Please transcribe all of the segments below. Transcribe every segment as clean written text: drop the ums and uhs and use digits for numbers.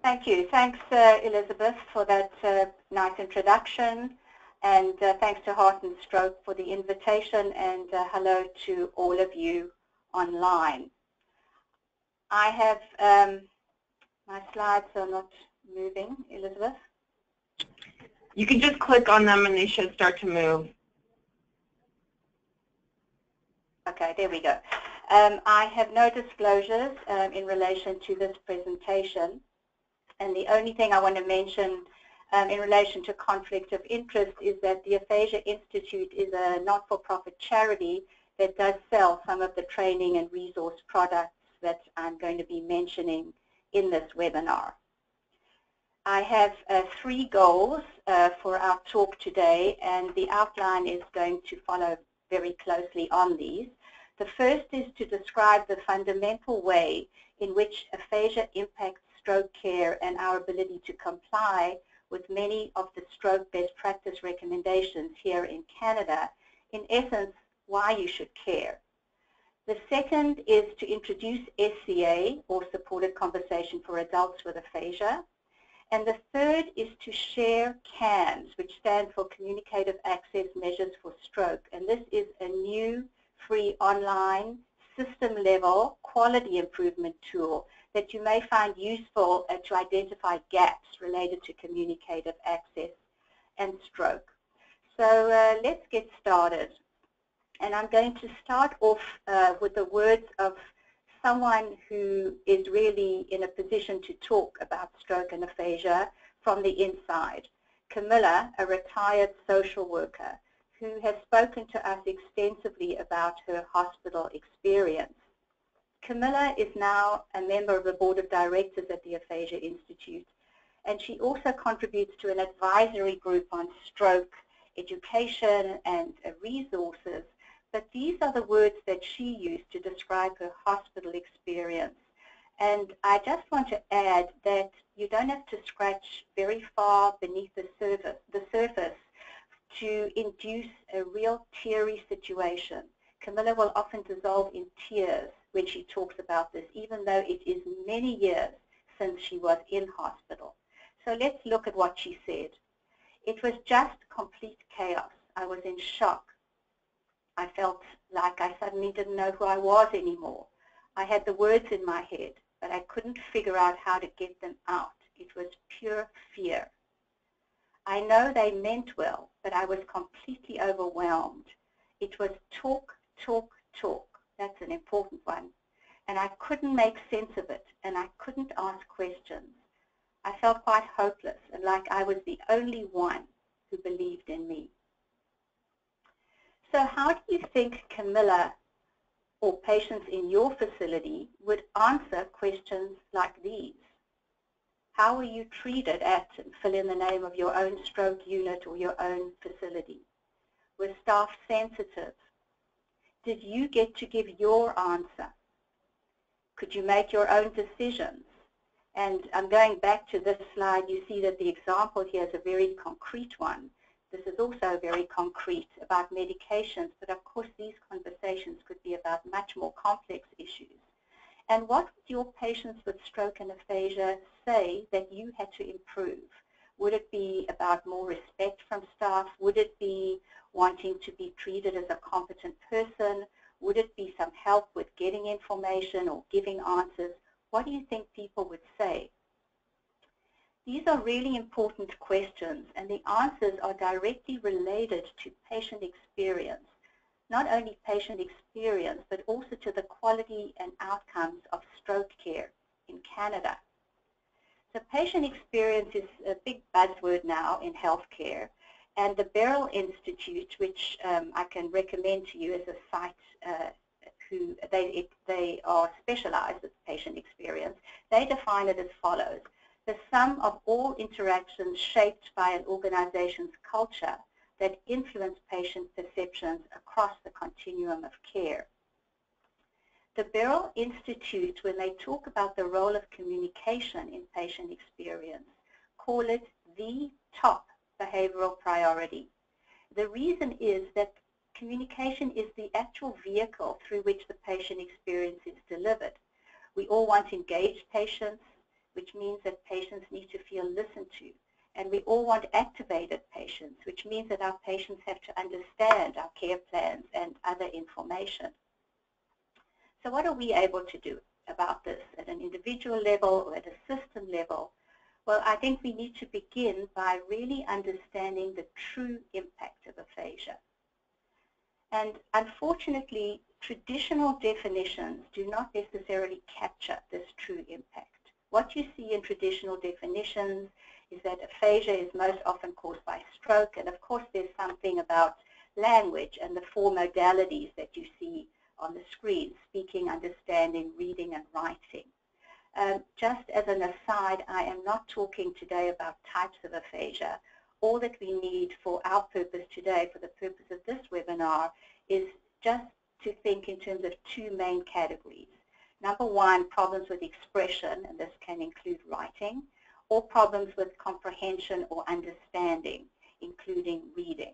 Thank you. Thanks, Elizabeth, for that nice introduction. And thanks to Heart and Stroke for the invitation, and hello to all of you online. I have, my slides are not moving, Elizabeth. You can just click on them and they should start to move. Okay, there we go. I have no disclosures in relation to this presentation. And the only thing I want to mention in relation to conflict of interest is that the Aphasia Institute is a not-for-profit charity that does sell some of the training and resource products that I'm going to be mentioning in this webinar. I have 3 goals for our talk today, and the outline is going to follow very closely on these. The first is to describe the fundamental way in which aphasia impacts stroke care and our ability to comply with many of the stroke best practice recommendations here in Canada, in essence, why you should care. The second is to introduce SCA, or Supported Conversation for Adults with Aphasia. And the third is to share CAMS, which stands for Communicative Access Measures for Stroke. And this is a new, free online, system-level quality improvement tool that you may find useful to identify gaps related to communicative access and stroke. So let's get started. And I'm going to start off with the words of someone who is really in a position to talk about stroke and aphasia from the inside. Camilla, a retired social worker, who has spoken to us extensively about her hospital experience. Camilla is now a member of the board of directors at the Aphasia Institute, and she also contributes to an advisory group on stroke education and resources. But these are the words that she used to describe her hospital experience. And I just want to add that you don't have to scratch very far beneath the surface to induce a real teary situation. Camilla will often dissolve in tears when she talks about this, even though it is many years since she was in hospital. So let's look at what she said. It was just complete chaos. I was in shock. I felt like I suddenly didn't know who I was anymore. I had the words in my head, but I couldn't figure out how to get them out. It was pure fear. I know they meant well, but I was completely overwhelmed. It was talk, talk, talk. That's an important one. And I couldn't make sense of it, and I couldn't ask questions. I felt quite hopeless and like I was the only one who believed in me. So how do you think Camilla or patients in your facility would answer questions like these? How were you treated at, and fill in the name of your own stroke unit or your own facility? Were staff sensitive? Did you get to give your answer? Could you make your own decisions? And I'm going back to this slide. You see that the example here is a very concrete one. This is also very concrete about medications, but of course these conversations could be about much more complex issues. And what would your patients with stroke and aphasia say that you had to improve? Would it be about more respect from staff? Would it be wanting to be treated as a competent person? Would it be some help with getting information or giving answers? What do you think people would say? These are really important questions, and the answers are directly related to patient experience. Not only patient experience, but also to the quality and outcomes of stroke care in Canada. So patient experience is a big buzzword now in healthcare, and the Beryl Institute, which I can recommend to you as a site who they are specialized with patient experience, they define it as follows: the sum of all interactions shaped by an organization's culture that influence patient perceptions across the continuum of care. The Beryl Institute, when they talk about the role of communication in patient experience, call it the top behavioral priority. The reason is that communication is the actual vehicle through which the patient experience is delivered. We all want engaged patients, which means that patients need to feel listened to. And we all want activated patients, which means that our patients have to understand our care plans and other information. So what are we able to do about this at an individual level or at a system level? Well, I think we need to begin by really understanding the true impact of aphasia. And unfortunately, traditional definitions do not necessarily capture this true impact. What you see in traditional definitions is that aphasia is most often caused by stroke, and of course there's something about language and the four modalities that you see on the screen: speaking, understanding, reading, and writing. Just as an aside, I am not talking today about types of aphasia. All that we need for our purpose today, for the purpose of this webinar, is just to think in terms of two main categories. Number one, problems with expression, and this can include writing, or problems with comprehension or understanding, including reading.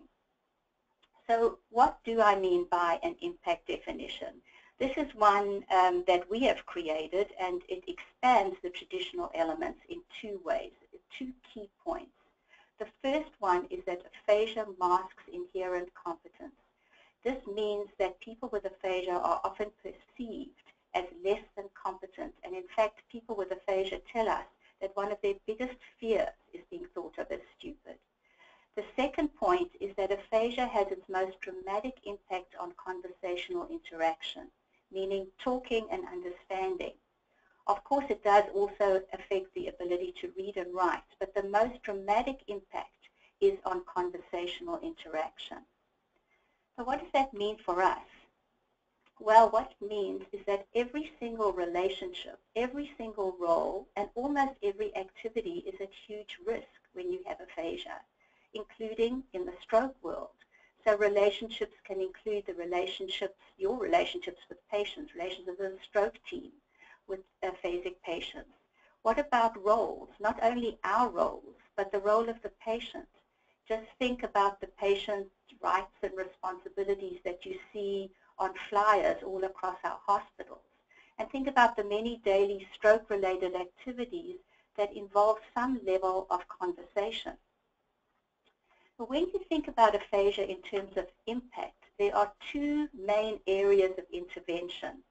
So what do I mean by an impact definition? This is one that we have created, and it expands the traditional elements in two ways, two key points. The first one is that aphasia masks inherent competence. This means that people with aphasia are often perceived as less than competent, and in fact people with aphasia tell us that one of their biggest fears is being thought of as stupid. The second point is that aphasia has its most dramatic impact on conversational interaction, meaning talking and understanding. Of course, it does also affect the ability to read and write, but the most dramatic impact is on conversational interaction. So what does that mean for us? Well, what it means is that every single relationship, every single role, and almost every activity is at huge risk when you have aphasia, including in the stroke world. So relationships can include the relationships, your relationships with patients, relationships with the stroke team, with aphasic patients. What about roles? Not only our roles, but the role of the patient. Just think about the patient's rights and responsibilities that you see on flyers all across our hospitals. And think about the many daily stroke-related activities that involve some level of conversation. But when you think about aphasia in terms of impact, there are two main areas of intervention.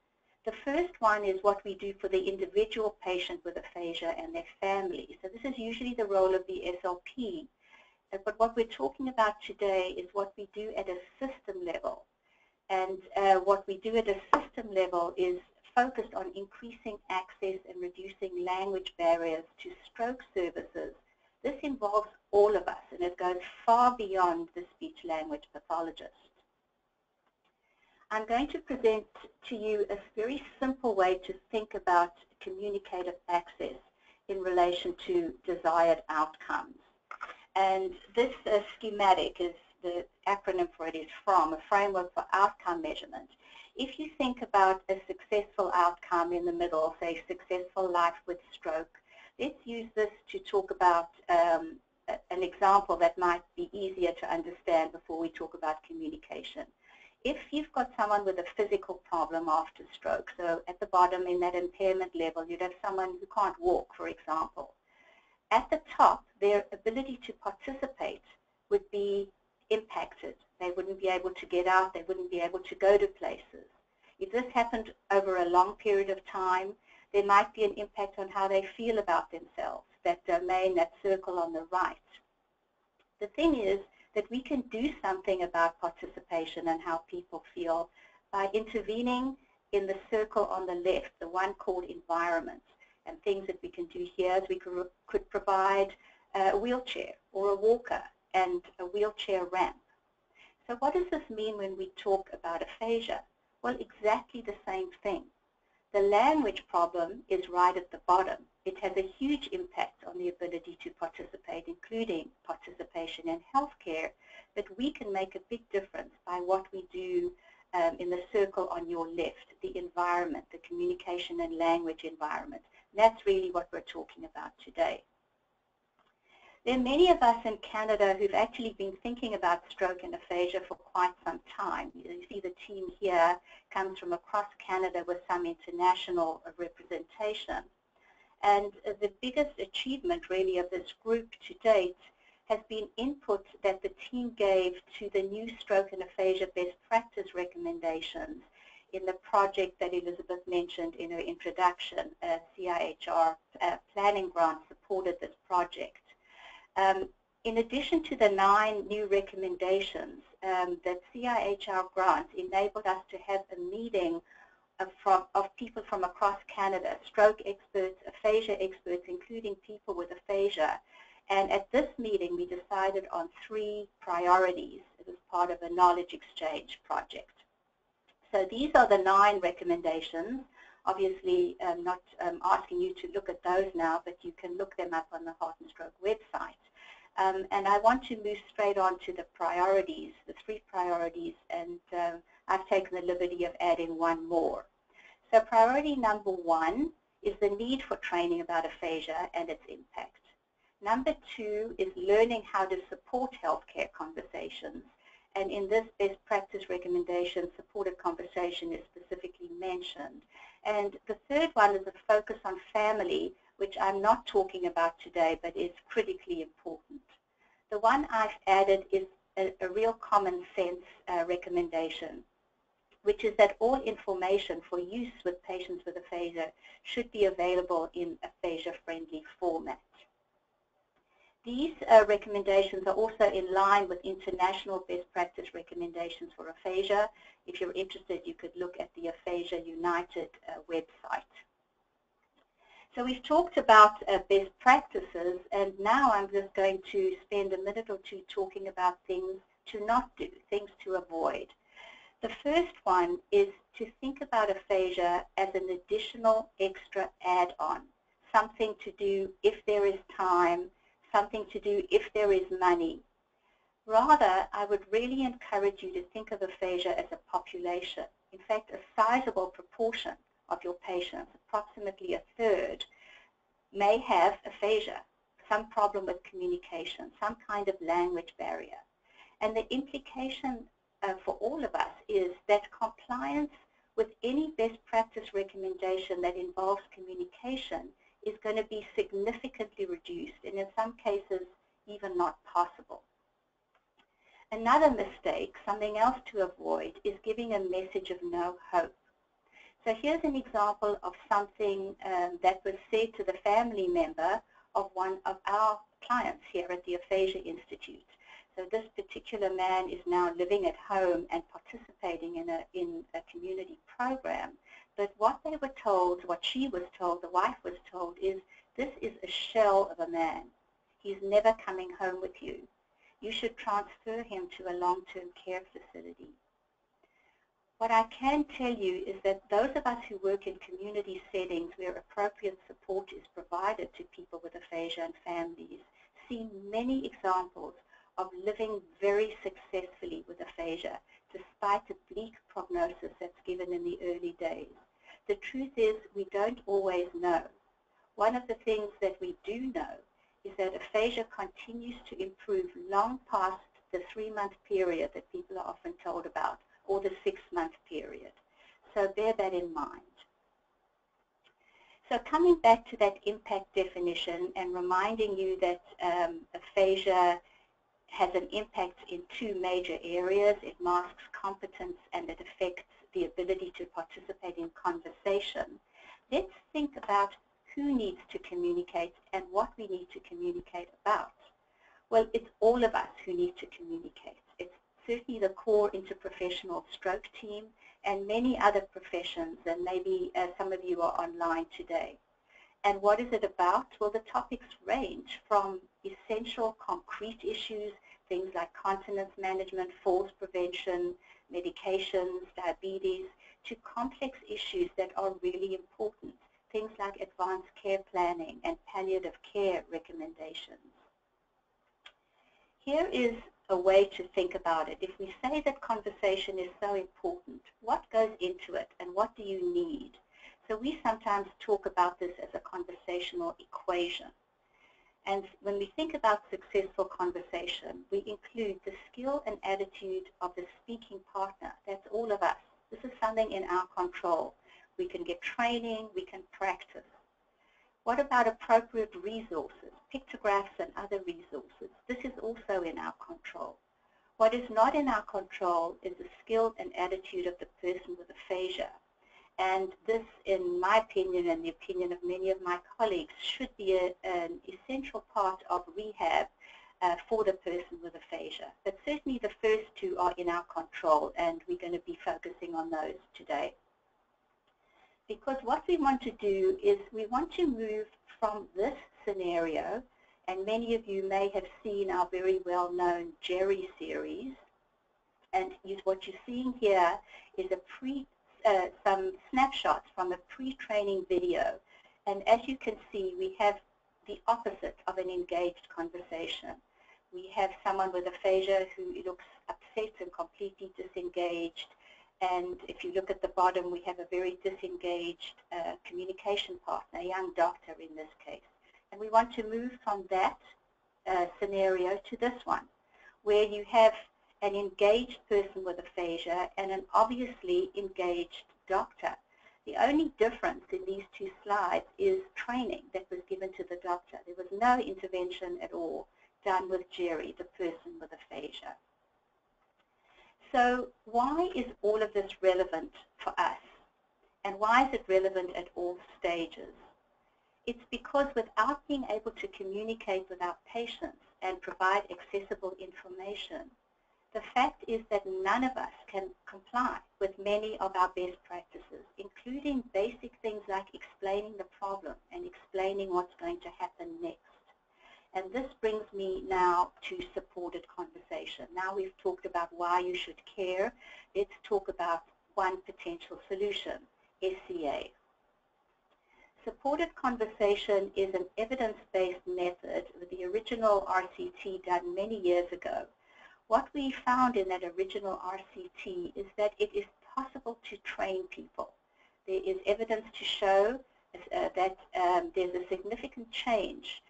The first one is what we do for the individual patient with aphasia and their family. So this is usually the role of the SLP. But what we're talking about today is what we do at a system level. And what we do at a system level is focused on increasing access and reducing language barriers to stroke services. This involves all of us, and it goes far beyond the speech-language pathologist. I'm going to present to you a very simple way to think about communicative access in relation to desired outcomes. And this schematic is, the acronym for it is FROM, a framework for outcome measurement. If you think about a successful outcome in the middle, say successful life with stroke, let's use this to talk about an example that might be easier to understand before we talk about communication. If you've got someone with a physical problem after stroke, so at the bottom in that impairment level, you'd have someone who can't walk, for example. At the top, their ability to participate would be impacted. They wouldn't be able to get out, they wouldn't be able to go to places. If this happened over a long period of time, there might be an impact on how they feel about themselves, that domain, that circle on the right. The thing is that we can do something about participation and how people feel by intervening in the circle on the left, the one called environment. And things that we can do here is we could provide a wheelchair or a walker and a wheelchair ramp. So what does this mean when we talk about aphasia? Well, exactly the same thing. The language problem is right at the bottom. It has a huge impact on the ability to participate, including participation in healthcare, but we can make a big difference by what we do in the circle on your left, the environment, the communication and language environment. And that's really what we're talking about today. There are many of us in Canada who've actually been thinking about stroke and aphasia for quite some time. You see the team here comes from across Canada with some international representation. And the biggest achievement really of this group to date has been input that the team gave to the new stroke and aphasia best practice recommendations in the project that Elizabeth mentioned in her introduction. CIHR planning grant supported this project. In addition to the 9 new recommendations, that CIHR grant enabled us to have a meeting of people from across Canada, stroke experts, aphasia experts, including people with aphasia. And at this meeting, we decided on 3 priorities as part of a knowledge exchange project. So these are the 9 recommendations. Obviously, I'm not asking you to look at those now, but you can look them up on the Heart and Stroke website. And I want to move straight on to the priorities, the 3 priorities, and I've taken the liberty of adding 1 more. So priority number 1 is the need for training about aphasia and its impact. Number 2 is learning how to support healthcare conversations. And in this best practice recommendation, supported conversation is specifically mentioned. And the 3rd one is a focus on family, which I'm not talking about today, but is critically important. The one I've added is a real common sense recommendation, which is that all information for use with patients with aphasia should be available in aphasia-friendly format. These recommendations are also in line with international best practice recommendations for aphasia. If you're interested, you could look at the Aphasia United website. So we've talked about best practices, and now I'm just going to spend a minute or 2 talking about things to not do, things to avoid. The first one is to think about aphasia as an additional extra add-on, something to do if there is time, something to do if there is money. Rather, I would really encourage you to think of aphasia as a population. In fact, a sizable proportion of your patients, approximately 1/3, may have aphasia, some problem with communication, some kind of language barrier. And the implication for all of us is that compliance with any best practice recommendation that involves communication is going to be significantly reduced, and in some cases even not possible. Another mistake, something else to avoid, is giving a message of no hope. So here's an example of something that was said to the family member of one of our clients here at the Aphasia Institute. So this particular man is now living at home and participating in a community program. But what they were told, what she was told, the wife was told, is this is a shell of a man. He's never coming home with you. You should transfer him to a long-term care facility. What I can tell you is that those of us who work in community settings where appropriate support is provided to people with aphasia and families see many examples of living very successfully with aphasia, despite the bleak prognosis that's given in the early days. The truth is we don't always know. One of the things that we do know is that aphasia continues to improve long past the 3-month period that people are often told about, or the 6-month period. So bear that in mind. So coming back to that impact definition and reminding you that aphasia has an impact in 2 major areas. It masks competence and it affects the ability to participate in conversation. Let's think about who needs to communicate and what we need to communicate about. Well, it's all of us who need to communicate. It's certainly the core interprofessional stroke team and many other professions, and maybe some of you are online today. And what is it about? Well, the topics range from essential concrete issues, things like continence management, falls prevention, medications, diabetes, to complex issues that are really important, things like advanced care planning and palliative care recommendations. Here is a way to think about it. If we say that conversation is so important, what goes into it and what do you need? So we sometimes talk about this as a conversational equation. And when we think about successful conversation, we include the skill and attitude of the speaking partner. That's all of us. This is something in our control. We can get training, we can practice. What about appropriate resources, pictographs and other resources? This is also in our control. What is not in our control is the skill and attitude of the person with aphasia. And this, in my opinion and the opinion of many of my colleagues, should be an essential part of rehab for the person with aphasia. But certainly the first two are in our control, and we're going to be focusing on those today. Because what we want to do is we want to move from this scenario, and many of you may have seen our very well-known Jerry series, and what you're seeing here is some snapshots from a pre-training video. And as you can see, we have the opposite of an engaged conversation. We have someone with aphasia who looks upset and completely disengaged. And if you look at the bottom, we have a very disengaged communication partner, a young doctor in this case. And we want to move from that scenario to this one, where you have an engaged person with aphasia and an obviously engaged doctor. The only difference in these two slides is training that was given to the doctor. There was no intervention at all done with Jerry, the person with aphasia. So why is all of this relevant for us? And why is it relevant at all stages? It's because without being able to communicate with our patients and provide accessible information, the fact is that none of us can comply with many of our best practices, including basic things like explaining the problem and explaining what's going to happen next. And this brings me now to supported conversation. Now we've talked about why you should care. Let's talk about one potential solution, SCA. Supported conversation is an evidence-based method with the original RCT done many years ago. What we found in that original RCT is that it is possible to train people. There is evidence to show that there's a significant change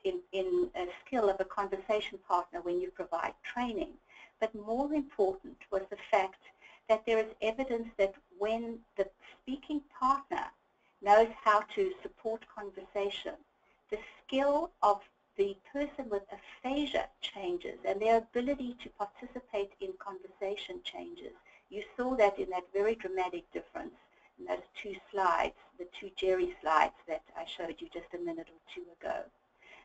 in a skill of a conversation partner when you provide training. But more important was the fact that there is evidence that when the speaking partner knows how to support conversation, the skill of the person with aphasia changes and their ability to participate in conversation changes. You saw that in that very dramatic difference in those two slides, the two Jerry slides that I showed you just a minute or two ago.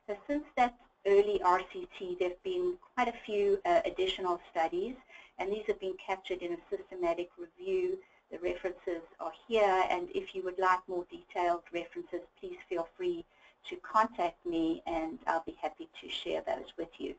So since that early RCT, there have been quite a few additional studies, and these have been captured in a systematic review. The references are here, and if you would like more detailed references, please feel free to contact me, and I'll be happy to share those with you.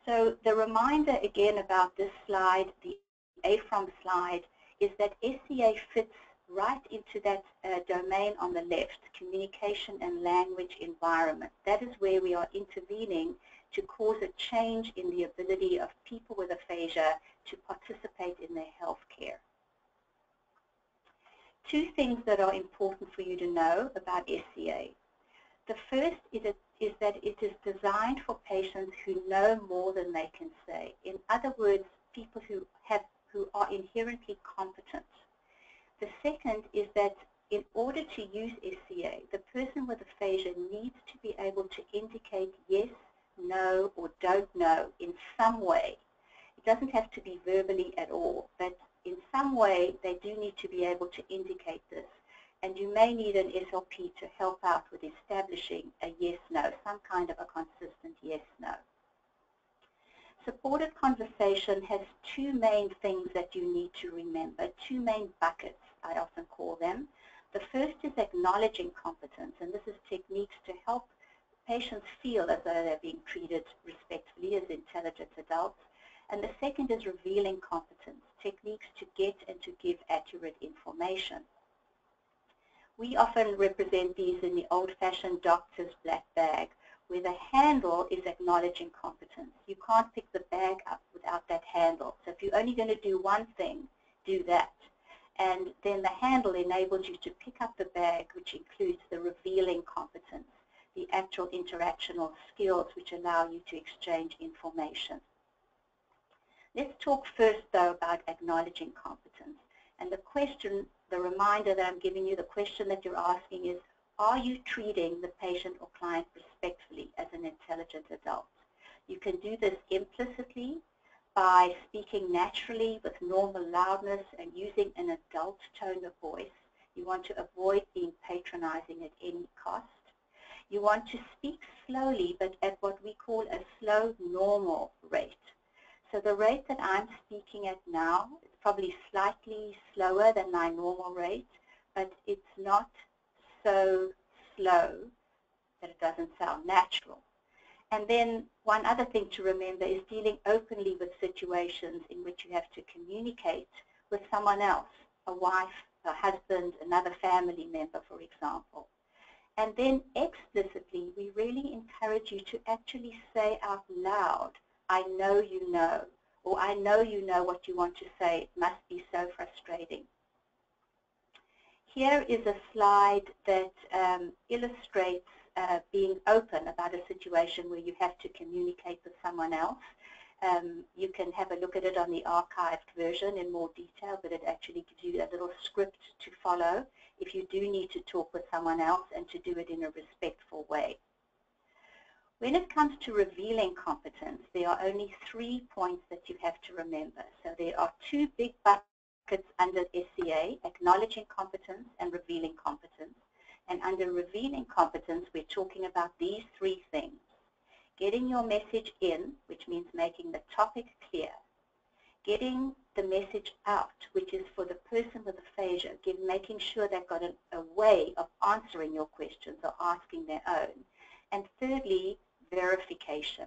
So the reminder again about this slide, the AFROM slide, is that SCA fits right into that domain on the left, communication and language environment. That is where we are intervening to cause a change in the ability of people with aphasia to participate in their health care. Two things that are important for you to know about SCA. The first is that it is designed for patients who know more than they can say. In other words, people who are inherently competent. The second is that in order to use SCA, the person with aphasia needs to be able to indicate yes, no, or don't know in some way. It doesn't have to be verbally at all, but in some way they do need to be able to indicate this. And you may need an SLP to help out with establishing a yes-no, some kind of a consistent yes-no. Supported conversation has two main things that you need to remember, two main buckets, I often call them. The first is acknowledging competence, and this is techniques to help patients feel as though they're being treated respectfully as intelligent adults. And the second is revealing competence, techniques to get and to give accurate information. We often represent these in the old-fashioned doctor's black bag, where the handle is acknowledging competence. You can't pick the bag up without that handle. So if you're only going to do one thing, do that. And then the handle enables you to pick up the bag, which includes the revealing competence, the actual interactional skills which allow you to exchange information. Let's talk first, though, about acknowledging competence. And the question, the reminder that I'm giving you, the question that you're asking is, are you treating the patient or client respectfully as an intelligent adult? You can do this implicitly by speaking naturally with normal loudness and using an adult tone of voice. You want to avoid being patronizing at any cost. You want to speak slowly, but at what we call a slow normal rate. So the rate that I'm speaking at now is probably slightly slower than my normal rate, but it's not so slow that it doesn't sound natural. And then one other thing to remember is dealing openly with situations in which you have to communicate with someone else, a wife, a husband, another family member, for example. And then explicitly, we really encourage you to actually say out loud, I know you know, or I know you know what you want to say. It must be so frustrating. Here is a slide that illustrates being open about a situation where you have to communicate with someone else. You can have a look at it on the archived version in more detail, but it actually gives you a little script to follow if you do need to talk with someone else and to do it in a respectful way. When it comes to revealing competence, there are only 3 points that you have to remember. So there are 2 big buckets under SCA, acknowledging competence and revealing competence. And under revealing competence, we're talking about these 3 things. Getting your message in, which means making the topic clear. Getting the message out, which is for the person with aphasia, making sure they've got a way of answering your questions or asking their own. And thirdly, verification.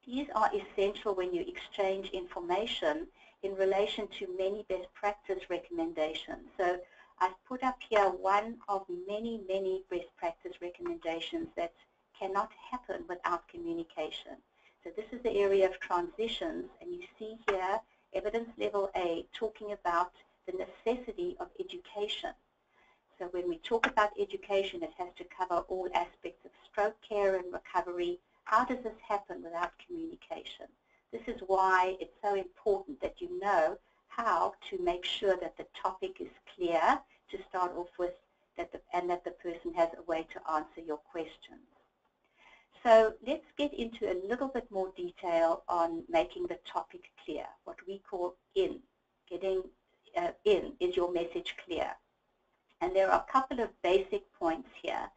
These are essential when you exchange information in relation to many best practice recommendations. So I've put up here one of many, many best practice recommendations that cannot happen without communication. So this is the area of transitions, and you see here evidence level A talking about the necessity of education. So when we talk about education, it has to cover all aspects of stroke care and recovery. How does this happen without communication? This is why it's so important that you know how to make sure that the topic is clear to start off with, and that the person has a way to answer your questions. So let's get into a little bit more detail on making the topic clear, what we call in. Getting in, is your message clear? And there are a couple of basic points here.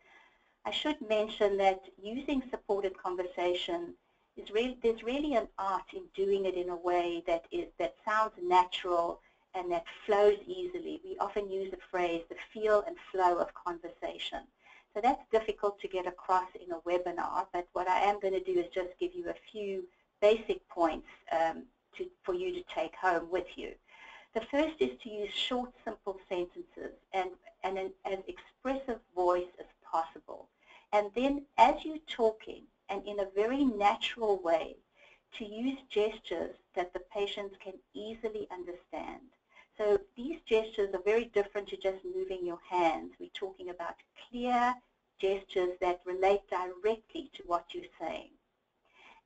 I should mention that using supported conversation there's really an art in doing it in a way that sounds natural and that flows easily. We often use the phrase, the feel and flow of conversation. So that's difficult to get across in a webinar, but what I am going to do is just give you a few basic points for you to take home with you. The first is to use short, simple sentences and as expressive voice as possible. And then as you're talking, and in a very natural way, to use gestures that the patients can easily understand. So these gestures are very different to just moving your hands. We're talking about clear gestures that relate directly to what you're saying.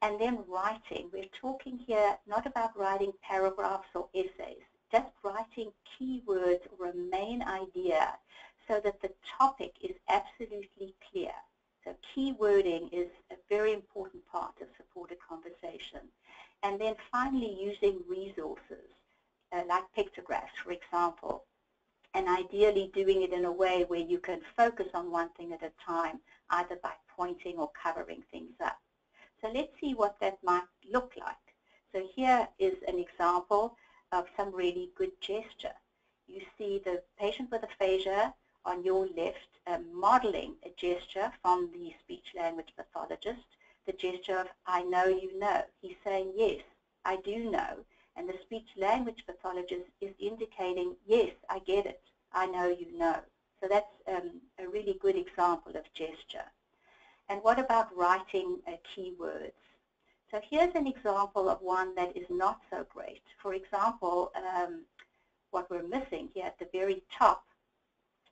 And then writing. We're talking here not about writing paragraphs or essays, just writing keywords or a main idea so that the topic is absolutely clear. So keywording is a very important part of supported conversation. And then finally using resources like pictographs, for example, and ideally doing it in a way where you can focus on one thing at a time, either by pointing or covering things up. So let's see what that might look like. So here is an example of some really good gesture. You see the patient with aphasia on your left modeling a gesture from the speech language pathologist, the gesture of I know you know. He's saying yes, I do know. And the speech language pathologist is indicating yes, I get it, I know you know. So that's a really good example of gesture. And what about writing keywords? So here's an example of one that is not so great. For example, what we're missing here at the very top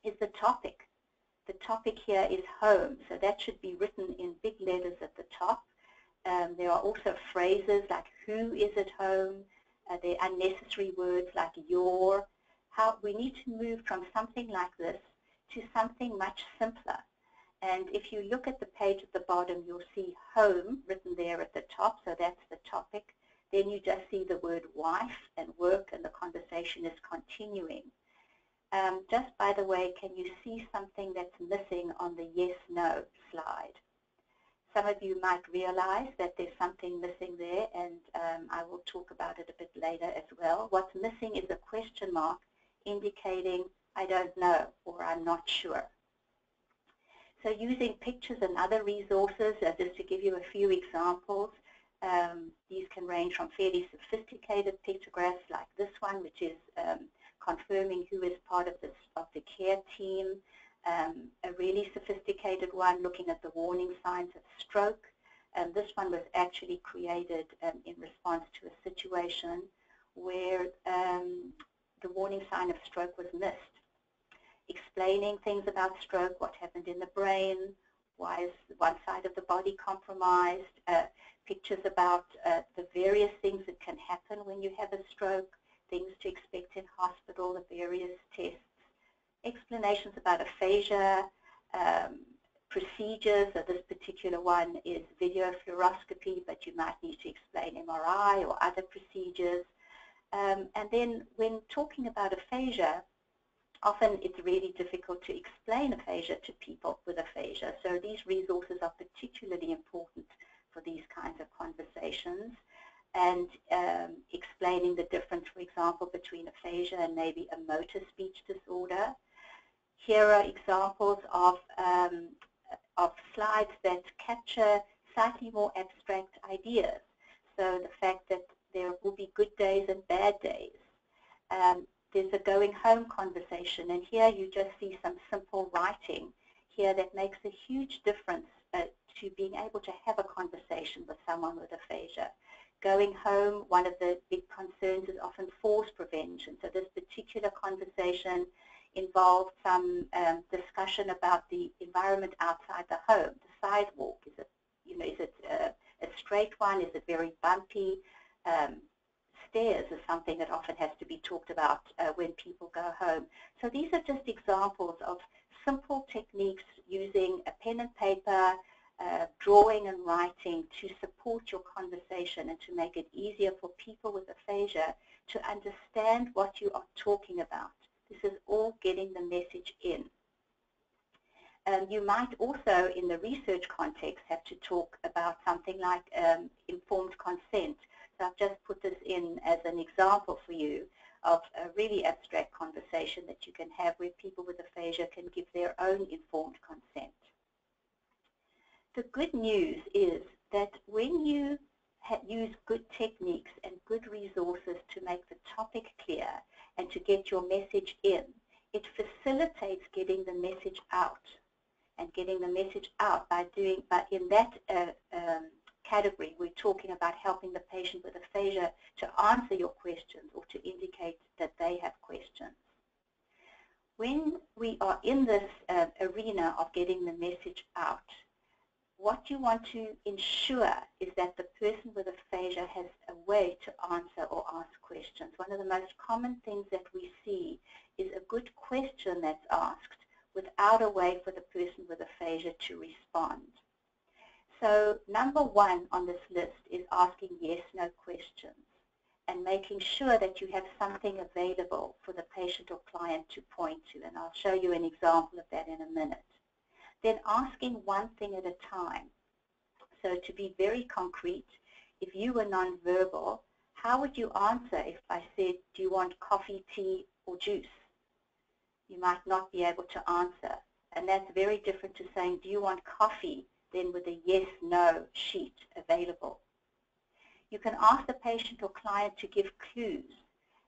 is the topic. The topic here is home, so that should be written in big letters at the top. There are also phrases like who is at home. There are unnecessary words like your. We need to move from something like this to something much simpler. And if you look at the page at the bottom, you'll see home written there at the top, so that's the topic. Then you just see the word wife and work, and the conversation is continuing. Just by the way, can you see something that's missing on the yes-no slide? Some of you might realize that there's something missing there, and I will talk about it a bit later as well. What's missing is a question mark indicating I don't know or I'm not sure. So using pictures and other resources, just to give you a few examples, these can range from fairly sophisticated pictographs like this one, which is confirming who is part of the care team, a really sophisticated one looking at the warning signs of stroke. This one was actually created in response to a situation where the warning sign of stroke was missed. Explaining things about stroke, what happened in the brain, why is one side of the body compromised, pictures about the various things that can happen when you have a stroke, things to expect in hospital, the various tests, explanations about aphasia, procedures. So this particular one is video fluoroscopy, but you might need to explain MRI or other procedures. And then when talking about aphasia, often it's really difficult to explain aphasia to people with aphasia. So these resources are particularly important for these kinds of conversations, and explaining the difference, for example, between aphasia and maybe a motor speech disorder. Here are examples of slides that capture slightly more abstract ideas. So the fact that there will be good days and bad days. There's a going home conversation, and here you just see some simple writing here that makes a huge difference to being able to have a conversation with someone with aphasia. Going home, one of the big concerns is often falls prevention. So this particular conversation involved some discussion about the environment outside the home, the sidewalk. Is it, is it a straight one? Is it very bumpy? Stairs is something that often has to be talked about when people go home. So these are just examples of simple techniques using a pen and paper, drawing and writing to support your conversation and to make it easier for people with aphasia to understand what you are talking about. This is all getting the message in. You might also, in the research context, have to talk about something like informed consent. So I've just put this in as an example for you of a really abstract conversation that you can have where people with aphasia can give their own informed consent. The good news is that when you use good techniques and good resources to make the topic clear and to get your message in, it facilitates getting the message out. And getting the message out by doing, but in that category, we're talking about helping the patient with aphasia to answer your questions or to indicate that they have questions. When we are in this arena of getting the message out, what you want to ensure is that the person with aphasia has a way to answer or ask questions. One of the most common things that we see is a good question that's asked without a way for the person with aphasia to respond. So number one on this list is asking yes-no questions and making sure that you have something available for the patient or client to point to, and I'll show you an example of that in a minute. Then asking one thing at a time. So to be very concrete, if you were nonverbal, how would you answer if I said, do you want coffee, tea, or juice? You might not be able to answer. And that's very different to saying, do you want coffee, then with a yes-no sheet available. You can ask the patient or client to give clues.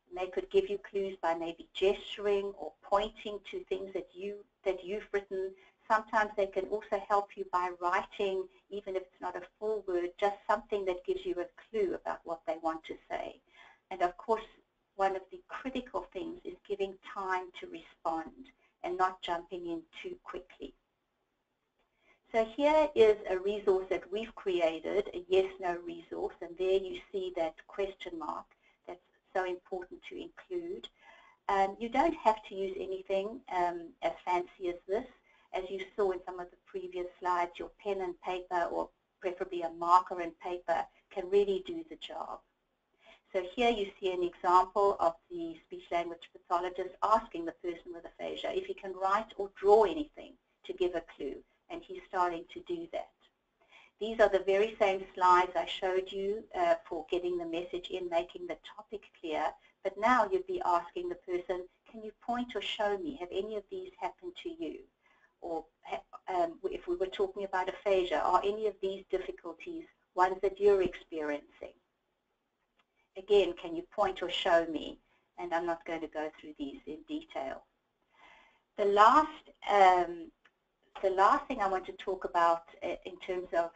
And they could give you clues by maybe gesturing or pointing to things that you've written. Sometimes they can also help you by writing, even if it's not a full word, just something that gives you a clue about what they want to say. And of course, one of the critical things is giving time to respond and not jumping in too quickly. So here is a resource that we've created, a yes-no resource, and there you see that question mark that's so important to include. You don't have to use anything as fancy as besides your pen and paper, or preferably a marker and paper, can really do the job. So here you see an example of the speech-language pathologist asking the person with aphasia if he can write or draw anything to give a clue, and he's starting to do that. These are the very same slides I showed you for getting the message in, making the topic clear, but now you'd be asking the person, can you point or show me, have any of these happened to you? Or if we were talking about aphasia, are any of these difficulties ones that you're experiencing? Again, can you point or show me? And I'm not going to go through these in detail. The last thing I want to talk about in terms of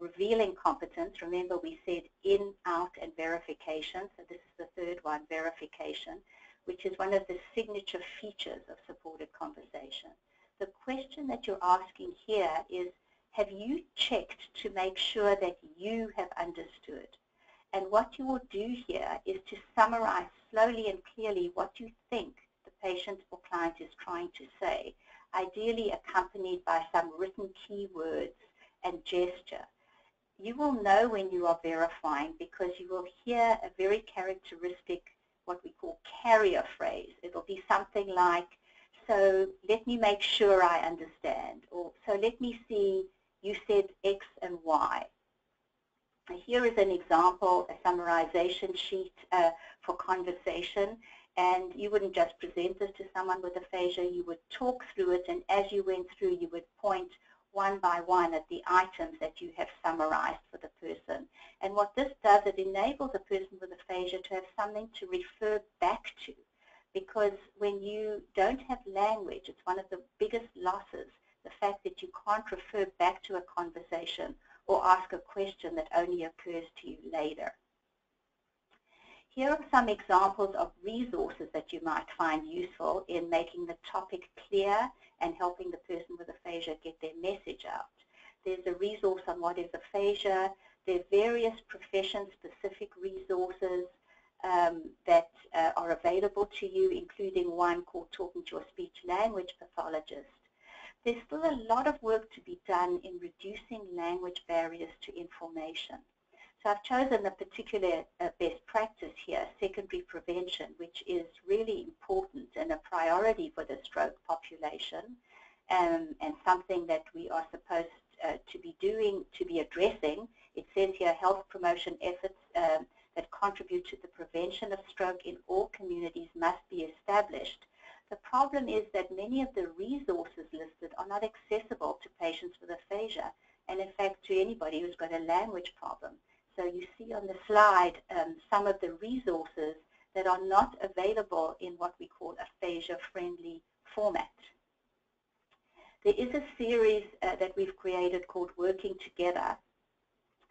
revealing competence, remember we said in, out, and verification. So this is the third one, verification, which is one of the signature features of supported conversation. The question that you're asking here is, have you checked to make sure that you have understood? And what you will do here is to summarize slowly and clearly what you think the patient or client is trying to say, ideally accompanied by some written keywords and gesture. You will know when you are verifying because you will hear a very characteristic, what we call carrier phrase. It will be something like, so let me make sure I understand, or so let me see, you said X and Y. Here is an example, a summarization sheet for conversation, and you wouldn't just present this to someone with aphasia, you would talk through it, and as you went through, you would point one by one at the items that you have summarized for the person. And what this does, it enables a person with aphasia to have something to refer back to, because when you don't have language, it's one of the biggest losses, the fact that you can't refer back to a conversation or ask a question that only occurs to you later. Here are some examples of resources that you might find useful in making the topic clear and helping the person with aphasia get their message out. There's a resource on what is aphasia. There are various profession-specific resources that are available to you, including one called Talking to a Speech-Language Pathologist. There's still a lot of work to be done in reducing language barriers to information. So I've chosen a particular best practice here, secondary prevention, which is really important and a priority for the stroke population, and something that we are supposed to be doing, to be addressing. It says here health promotion efforts that contribute to the prevention of stroke in all communities must be established. The problem is that many of the resources listed are not accessible to patients with aphasia, and in fact to anybody who's got a language problem. So you see on the slide some of the resources that are not available in what we call aphasia-friendly format. There is a series that we've created called Working Together,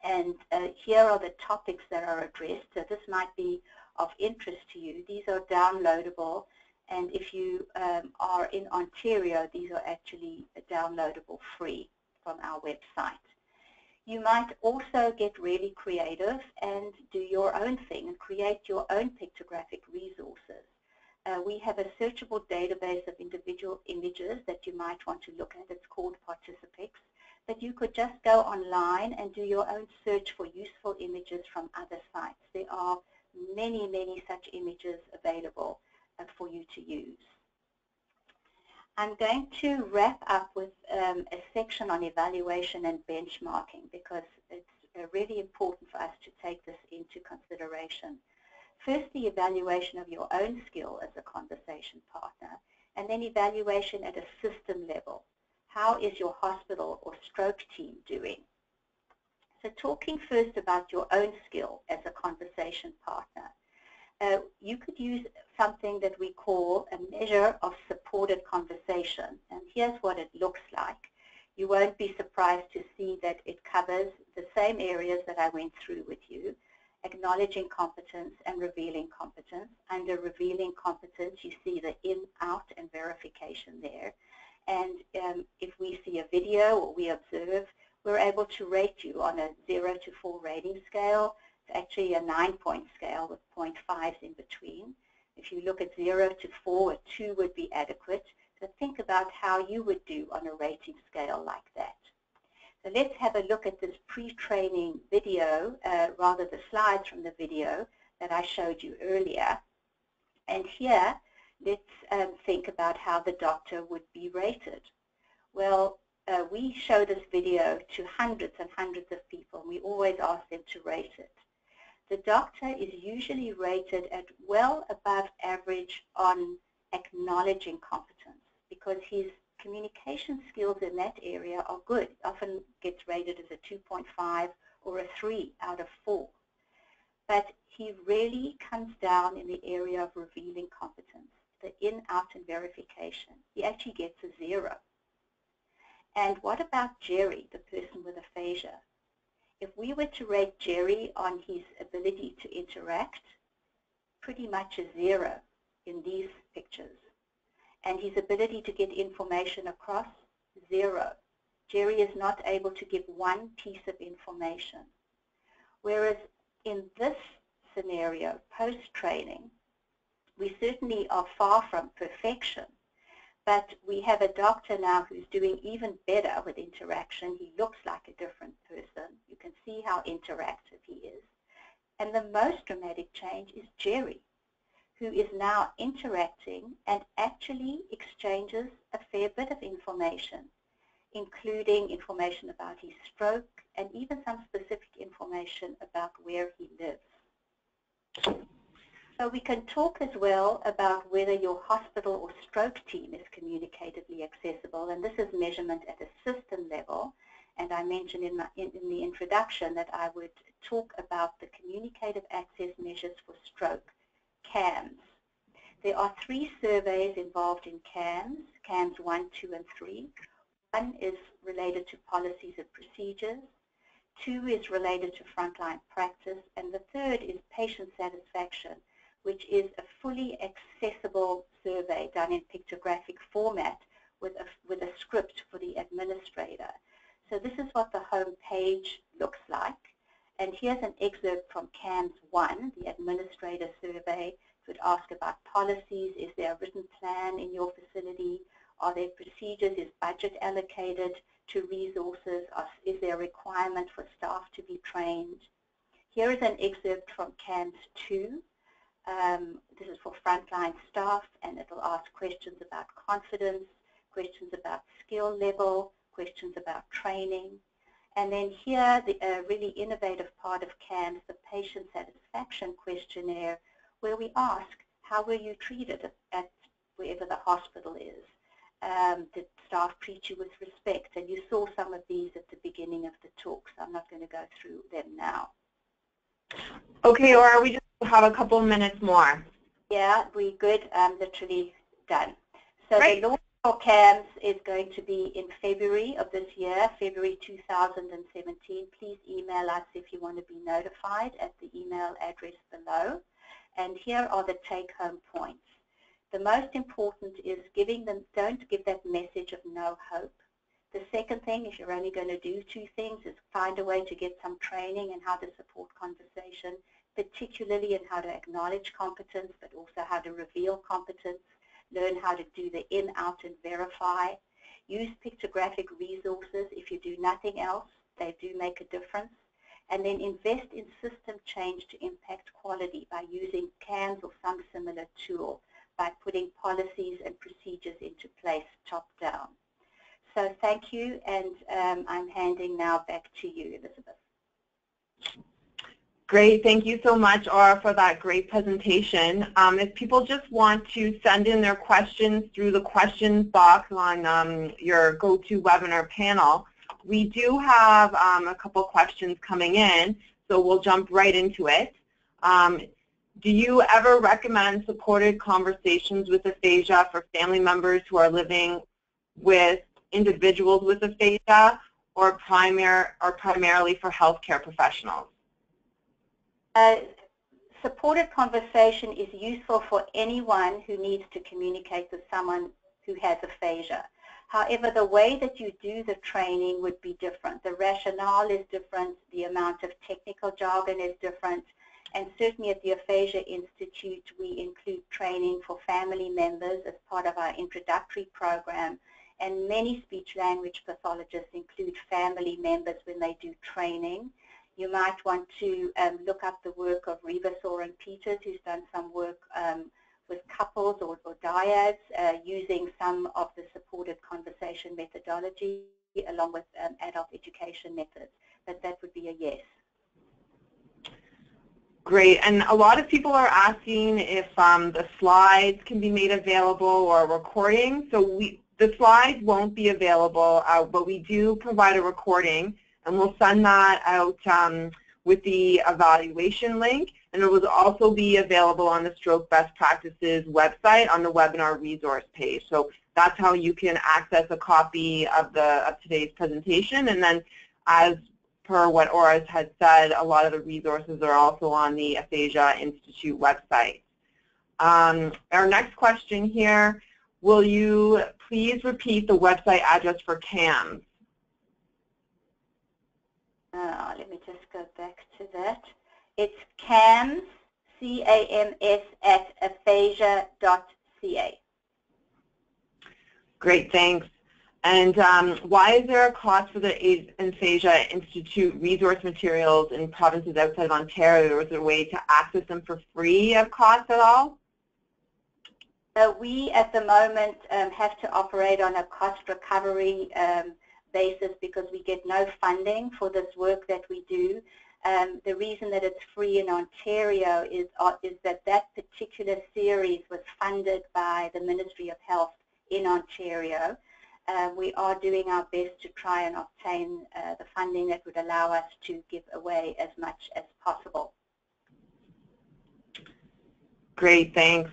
and here are the topics that are addressed. So this might be of interest to you. These are downloadable, and if you are in Ontario, these are actually downloadable free from our website. You might also get really creative and do your own thing and create your own pictographic resources. We have a searchable database of individual images that you might want to look at. It's called Participix. But you could just go online and do your own search for useful images from other sites. There are many, many such images available for you to use. I'm going to wrap up with a section on evaluation and benchmarking because it's really important for us to take this into consideration. First, the evaluation of your own skill as a conversation partner, and then evaluation at a system level. How is your hospital or stroke team doing? So talking first about your own skill as a conversation partner. You could use something that we call a measure of supported conversation, and here's what it looks like. You won't be surprised to see that it covers the same areas that I went through with you: acknowledging competence and revealing competence. Under revealing competence, you see the in, out, and verification there. And if we see a video or we observe, we're able to rate you on a 0 to 4 rating scale. It's actually a 9-point scale with 0.5s in between. If you look at 0 to 4, a 2 would be adequate. So think about how you would do on a rating scale like that. So let's have a look at this pre-training video, rather the slides from the video that I showed you earlier. And here, let's think about how the doctor would be rated. Well, we show this video to hundreds and hundreds of people, and we always ask them to rate it. The doctor is usually rated at well above average on acknowledging competence because his communication skills in that area are good. It often gets rated as a 2.5 or a 3 out of 4. But he really comes down in the area of revealing competence, the in, out, and verification. He actually gets a 0. And what about Jerry, the person with aphasia? If we were to rate Jerry on his ability to interact, pretty much a 0 in these pictures. And his ability to get information across, 0. Jerry is not able to give one piece of information. Whereas in this scenario, post-training, we certainly are far from perfection. But we have a doctor now who's doing even better with interaction. He looks like a different person. You can see how interactive he is. And the most dramatic change is Jerry, who is now interacting and actually exchanges a fair bit of information, including information about his stroke and even some specific information about where he lives. So we can talk as well about whether your hospital or stroke team is communicatively accessible, and this is measurement at a system level. And I mentioned in the introduction that I would talk about the Communicative Access Measures for Stroke, CAMS. There are 3 surveys involved in CAMS, CAMS 1, 2, and 3. 1 is related to policies and procedures. 2 is related to frontline practice. And the 3rd is patient satisfaction, which is a fully accessible survey done in pictographic format with a script for the administrator. So this is what the home page looks like. And here's an excerpt from CAMS 1, the administrator survey. It would ask about policies. Is there a written plan in your facility? Are there procedures? Is budget allocated to resources? Is there a requirement for staff to be trained? Here is an excerpt from CAMS 2. This is for frontline staff, and it will ask questions about confidence, questions about skill level, questions about training. And then here, the really innovative part of CAMS, the patient satisfaction questionnaire, where we ask, how were you treated at wherever the hospital is? Did staff treat you with respect? And you saw some of these at the beginning of the talk, so I'm not going to go through them now. Okay, or we just have a couple minutes more. Yeah, we're good. I'm literally done. So Great. The launch for CAMS is going to be in February of this year, February 2017. Please email us if you want to be notified at the email address below. And here are the take-home points. The most important is don't give that message of no hope. The second thing, if you're only going to do 2 things, is find a way to get some training in how to support conversation, particularly in how to acknowledge competence, but also how to reveal competence, learn how to do the in, out, and verify. Use pictographic resources. If you do nothing else, they do make a difference. And then invest in system change to impact quality by using CAMS or some similar tool, by putting policies and procedures into place top down. So thank you, and I'm handing now back to you, Elizabeth. Great. Thank you so much, Aura, for that great presentation. If people just want to send in their questions through the questions box on your GoToWebinar panel, we do have a couple questions coming in, so we'll jump right into it. Do you ever recommend supported conversations with aphasia for family members who are living with individuals with aphasia, or primarily for healthcare professionals? Supported conversation is useful for anyone who needs to communicate with someone who has aphasia. However, the way that you do the training would be different. The rationale is different, the amount of technical jargon is different, and certainly at the Aphasia Institute we include training for family members as part of our introductory program, and many speech-language pathologists include family members when they do training. You might want to look up the work of Rivasor and Peters, who's done some work with couples or dyads using some of the supported conversation methodology along with adult education methods. But that would be a yes. Great, and a lot of people are asking if the slides can be made available or recording. So the slides won't be available, but we do provide a recording, and we'll send that out with the evaluation link, and it will also be available on the Stroke Best Practices website on the webinar resource page. So that's how you can access a copy of today's presentation, and then as per what Horace had said, a lot of the resources are also on the Aphasia Institute website. Our next question here, will you please repeat the website address for CAMS? Let me just go back to that. It's CAMS, C-A-M-S, at aphasia.ca. Great, thanks. And why is there a cost for the Aphasia Institute resource materials in provinces outside of Ontario? Is there a way to access them for free of cost at all? We, at the moment, have to operate on a cost recovery basis because we get no funding for this work that we do. The reason that it's free in Ontario is that particular series was funded by the Ministry of Health in Ontario. We are doing our best to try and obtain the funding that would allow us to give away as much as possible. Great, thanks.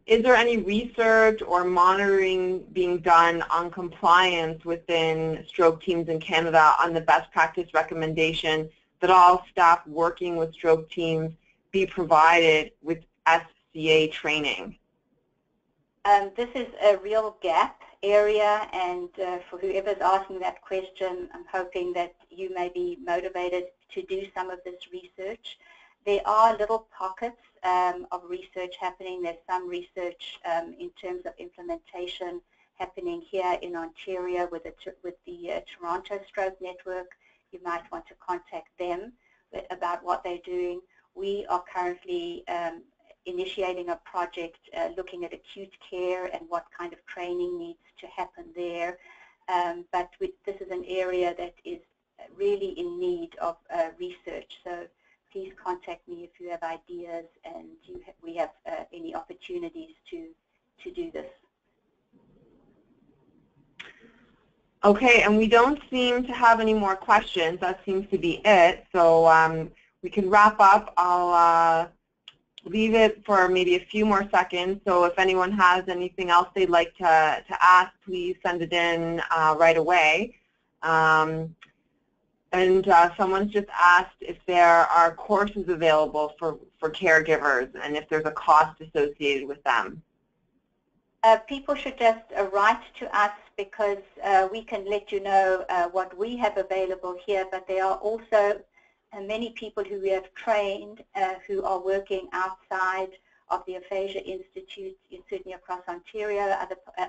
Is there any research or monitoring being done on compliance within stroke teams in Canada on the best practice recommendation that all staff working with stroke teams be provided with SCA training? This is a real gap area, and for whoever's asking that question, I'm hoping that you may be motivated to do some of this research. There are little pockets of research happening. There's some research in terms of implementation happening here in Ontario with the Toronto Stroke Network. You might want to contact them about what they're doing. We are currently initiating a project looking at acute care and what kind of training needs to happen there. But this is an area that is really in need of research. So please contact me if you have ideas and we have any opportunities to do this. Okay, and we don't seem to have any more questions. That seems to be it. So we can wrap up. I'll leave it for maybe a few more seconds. So if anyone has anything else they'd like to ask, please send it in right away. And someone's just asked if there are courses available for caregivers and if there's a cost associated with them. People should just write to us because we can let you know what we have available here, but there are also many people who we have trained who are working outside of the Aphasia Institute, certainly across Ontario,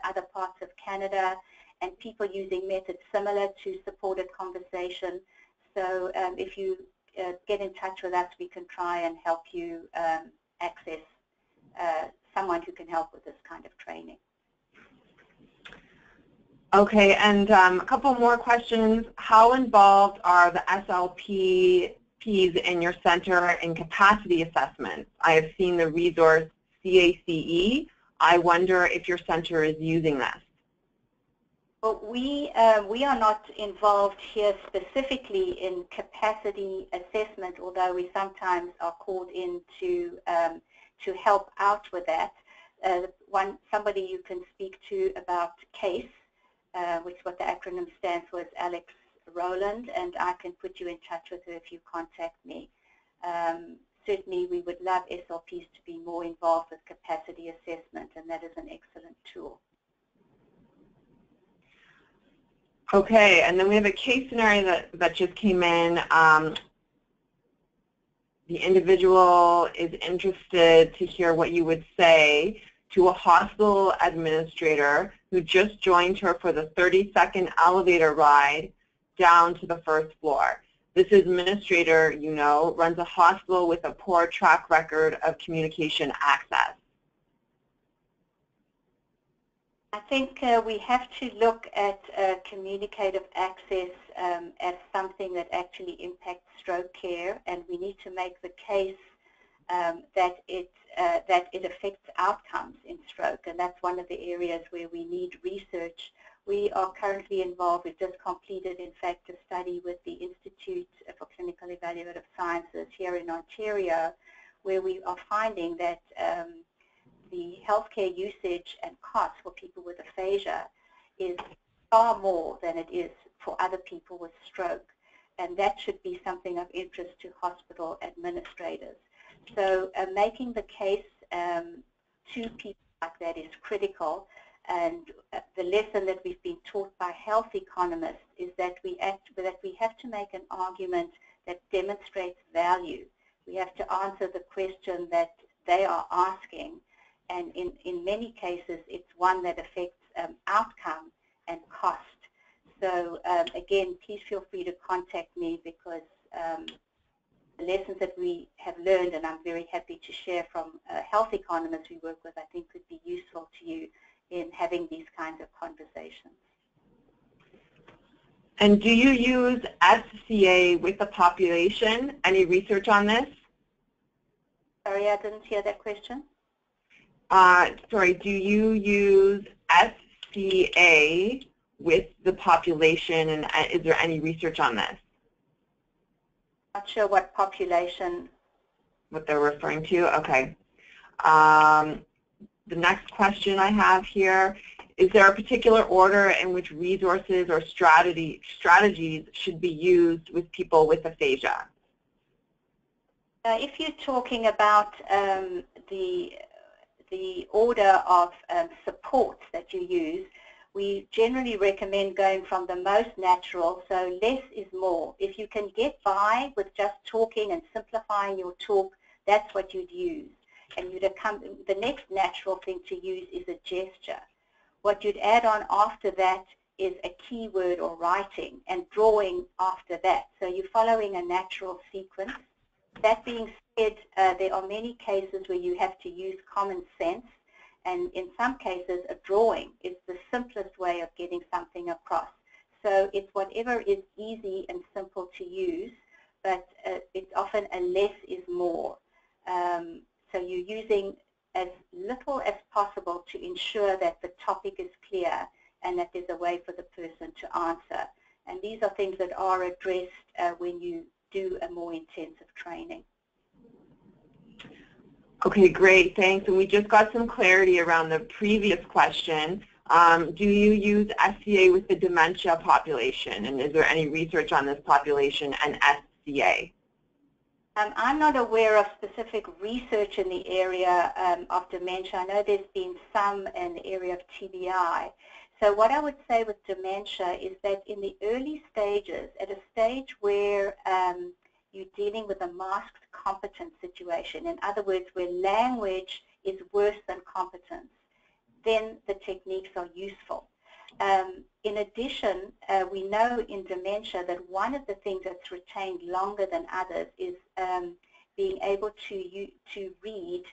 other parts of Canada, and people using methods similar to supported conversation. So if you get in touch with us, we can try and help you access someone who can help with this kind of training. Okay, and a couple more questions. How involved are the SLPs in your center in capacity assessments? I have seen the resource CACE. I wonder if your center is using this. Well, we are not involved here specifically in capacity assessment, although we sometimes are called in to help out with that. Somebody you can speak to about CASE, which is what the acronym stands for, is Alex Rowland, and I can put you in touch with her if you contact me. Certainly we would love SLPs to be more involved with capacity assessment, and that is an excellent tool. Okay, and then we have a case scenario that just came in. The individual is interested to hear what you would say to a hospital administrator who just joined her for the 30-second elevator ride down to the first floor. This administrator, you know, runs a hospital with a poor track record of communication access. I think we have to look at communicative access as something that actually impacts stroke care, and we need to make the case that it affects outcomes in stroke, and that's one of the areas where we need research. We are currently involved. We've just completed, in fact, a study with the Institute for Clinical Evaluative Sciences here in Ontario, where we are finding that the healthcare usage and costs for people with aphasia is far more than it is for other people with stroke, and that should be something of interest to hospital administrators. So making the case to people like that is critical, and the lesson that we've been taught by health economists is that we have to make an argument that demonstrates value. We have to answer the question that they are asking, and in many cases it's one that affects outcome and cost. So again, please feel free to contact me, because the lessons that we have learned, and I'm very happy to share from health economists we work with, I think could be useful to you in having these kinds of conversations. And do you use SCA with the population? Any research on this? Sorry, I didn't hear that question. Sorry, do you use SCA with the population, and is there any research on this? Not sure what population. What they're referring to? Okay. The next question I have here, is there a particular order in which resources or strategies should be used with people with aphasia? If you're talking about the order of supports that you use, we generally recommend going from the most natural, so less is more. If you can get by with just talking and simplifying your talk, that's what you'd use. And the next natural thing to use is a gesture. What you'd add on after that is a keyword or writing, and drawing after that. So you're following a natural sequence. That being said, there are many cases where you have to use common sense, and in some cases a drawing is the simplest way of getting something across. So it's whatever is easy and simple to use, but it's often a less is more. So you're using as little as possible to ensure that the topic is clear and that there's a way for the person to answer. And these are things that are addressed when you do a more intensive training. Okay, great, thanks. And we just got some clarity around the previous question. Do you use SCA with the dementia population, and is there any research on this population and SCA? I'm not aware of specific research in the area of dementia. I know there's been some in the area of TBI. So what I would say with dementia is that in the early stages, at a stage where you're dealing with a masked competence situation, in other words, where language is worse than competence, then the techniques are useful. In addition, we know in dementia that one of the things that's retained longer than others is being able to read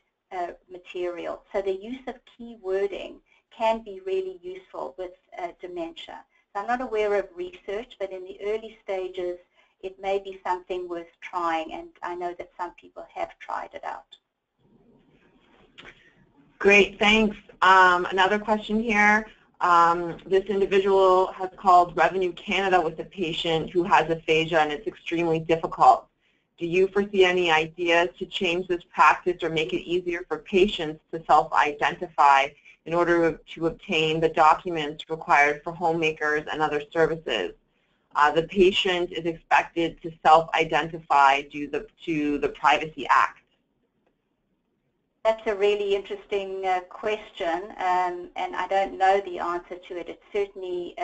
material. So the use of key wording can be really useful with dementia. So I'm not aware of research, but in the early stages, it may be something worth trying, and I know that some people have tried it out. Great, thanks. Another question here. This individual has called Revenue Canada with a patient who has aphasia, and it's extremely difficult. Do you foresee any ideas to change this practice or make it easier for patients to self-identify in order to obtain the documents required for homemakers and other services? The patient is expected to self-identify due to the Privacy Act. That's a really interesting question, and I don't know the answer to it. It certainly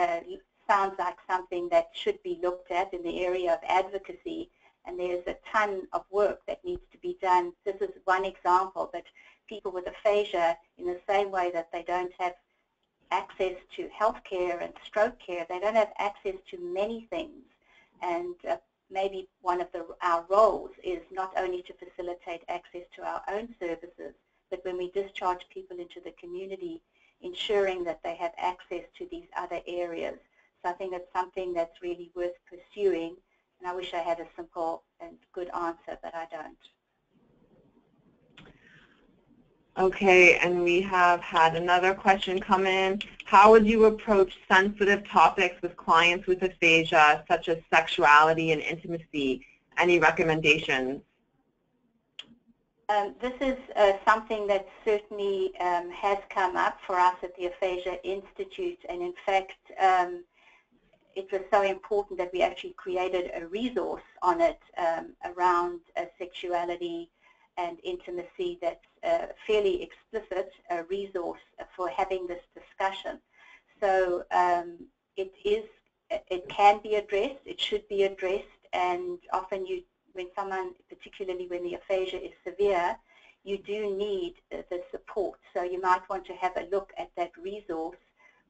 sounds like something that should be looked at in the area of advocacy, and there's a ton of work that needs to be done. This is one example, but people with aphasia, in the same way that they don't have access to healthcare and stroke care, they don't have access to many things. And maybe one of our roles is not only to facilitate access to our own services, but when we discharge people into the community, ensuring that they have access to these other areas. So I think it's something that's really worth pursuing, and I wish I had a simple and good answer, but I don't. Okay, and we have had another question come in. How would you approach sensitive topics with clients with aphasia, such as sexuality and intimacy? Any recommendations? This is something that certainly has come up for us at the Aphasia Institute, and in fact it was so important that we actually created a resource on it around sexuality and intimacy that's fairly explicit, a resource for having this discussion. So it can be addressed, it should be addressed, and often when someone, particularly when the aphasia is severe, you do need the support. So you might want to have a look at that resource,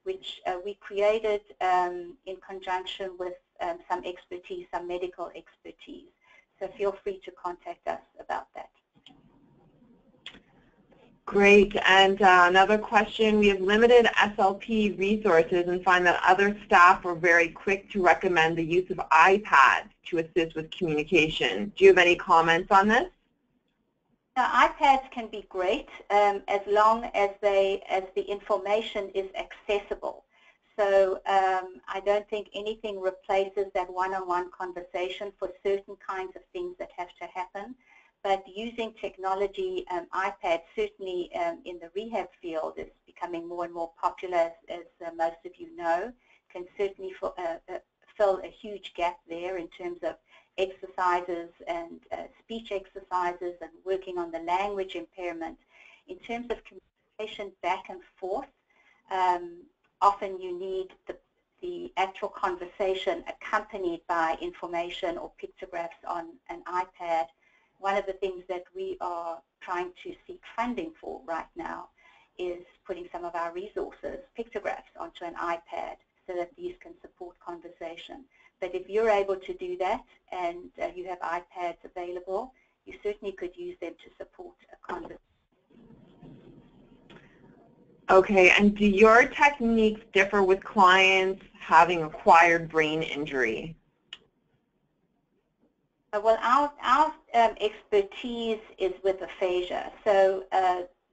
which we created in conjunction with some expertise, some medical expertise. So feel free to contact us about that. Great, and another question. We have limited SLP resources and find that other staff are very quick to recommend the use of iPads to assist with communication. Do you have any comments on this? Now, iPads can be great as long as the information is accessible. So I don't think anything replaces that one-on-one conversation for certain kinds of things that have to happen. But using technology, iPads certainly in the rehab field is becoming more and more popular, as most of you know, can certainly fill a huge gap there in terms of exercises and speech exercises and working on the language impairment. In terms of communication back and forth, often you need the actual conversation accompanied by information or pictographs on an iPad. One of the things that we are trying to seek funding for right now is putting some of our resources, pictographs, onto an iPad so that these can support conversation. But if you're able to do that and you have iPads available, you certainly could use them to support a conversation. Okay, and do your techniques differ with clients having acquired brain injury? Well, our expertise is with aphasia. So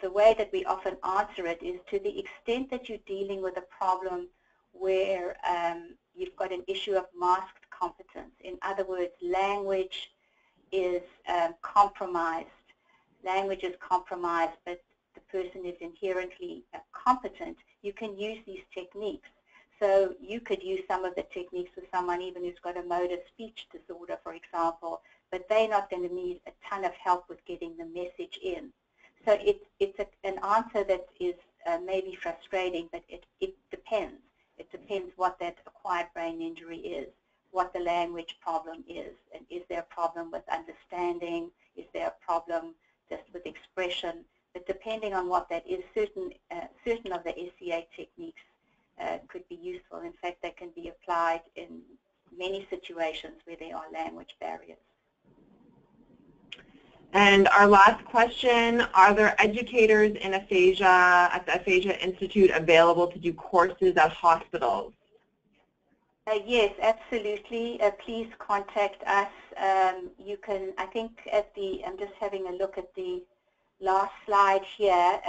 the way that we often answer it is to the extent that you're dealing with a problem where you've got an issue of masked competence. In other words, language is compromised. Language is compromised, but the person is inherently competent. You can use these techniques. So you could use some of the techniques with someone even who's got a motor speech disorder, for example, but they're not going to need a ton of help with getting the message in. So it's an answer that is maybe frustrating, but it depends. It depends what that acquired brain injury is, what the language problem is, and is there a problem with understanding, is there a problem just with expression. But depending on what that is, certain of the SCA techniques could be useful. In fact, they can be applied in many situations where there are language barriers. And our last question, are there educators in aphasia at the Aphasia Institute available to do courses at hospitals? Yes, absolutely. Please contact us. You can, I think I'm just having a look at the last slide here.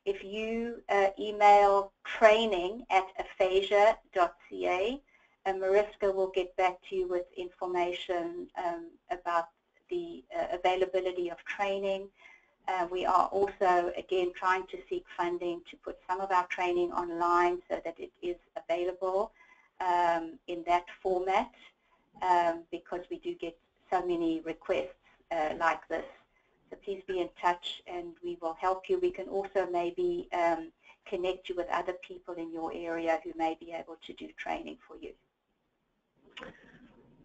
If you email training@aphasia.ca, Mariska will get back to you with information about the availability of training. We are also, again, trying to seek funding to put some of our training online so that it is available in that format because we do get so many requests like this. So please be in touch and we will help you. We can also maybe connect you with other people in your area who may be able to do training for you.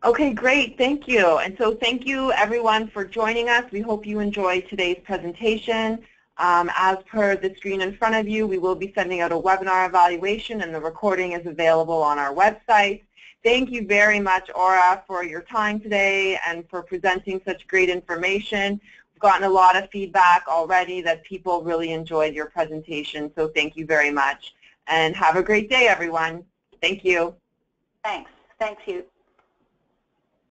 Okay, great. Thank you. And so thank you, everyone, for joining us. We hope you enjoyed today's presentation. As per the screen in front of you, we will be sending out a webinar evaluation, and the recording is available on our website. Thank you very much, Aura, for your time today and for presenting such great information. We've gotten a lot of feedback already that people really enjoyed your presentation, so thank you very much. And have a great day, everyone. Thank you. Thanks. Thank you.